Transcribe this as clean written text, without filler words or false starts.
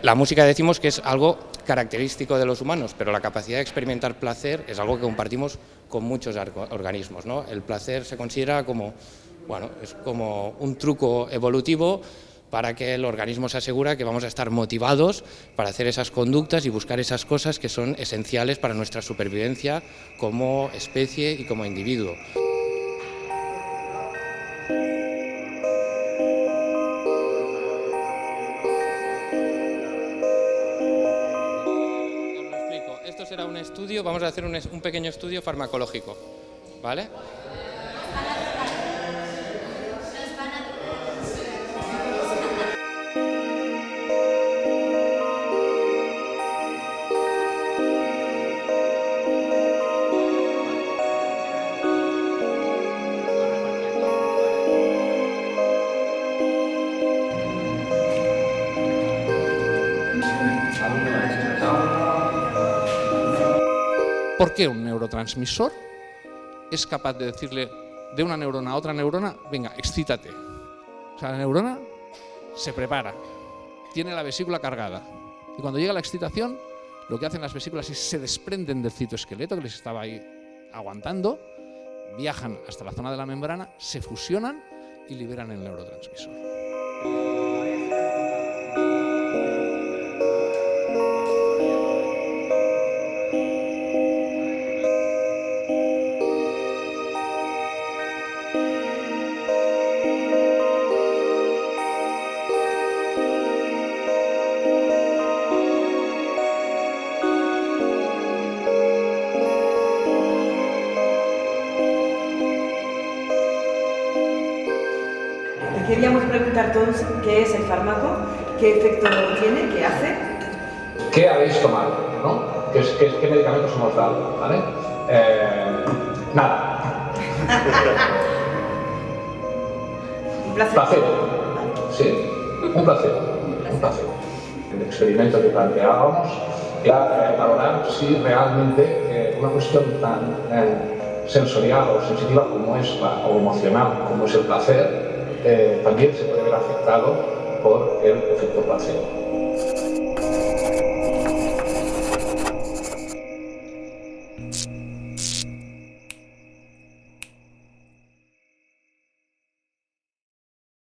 La música decimos que es algo característico de los humanos, pero la capacidad de experimentar placer es algo que compartimos con muchos organismos, ¿no? El placer se considera como, bueno, es como un truco evolutivo para que el organismo se asegura que vamos a estar motivados para hacer esas conductas y buscar esas cosas que son esenciales para nuestra supervivencia como especie y como individuo. Esto será un estudio, vamos a hacer un pequeño estudio farmacológico, ¿vale? ¿Por qué un neurotransmisor es capaz de decirle de una neurona a otra neurona, venga, excítate? O sea, la neurona se prepara, tiene la vesícula cargada y cuando llega la excitación, lo que hacen las vesículas es se desprenden del citoesqueleto que les estaba ahí aguantando, viajan hasta la zona de la membrana, se fusionan y liberan el neurotransmisor. Queríamos preguntar todos qué es el fármaco, qué efecto tiene, qué hace. ¿Qué habéis tomado? ¿No? ¿Qué medicamentos hemos dado? ¿Vale? Nada. Un placer. Placebo. Sí, un placebo. Un placebo. El experimento que planteábamos era valorar si realmente una cuestión tan sensorial o sensitiva como es o emocional como es el placer también se puede ver afectado por el efecto placebo.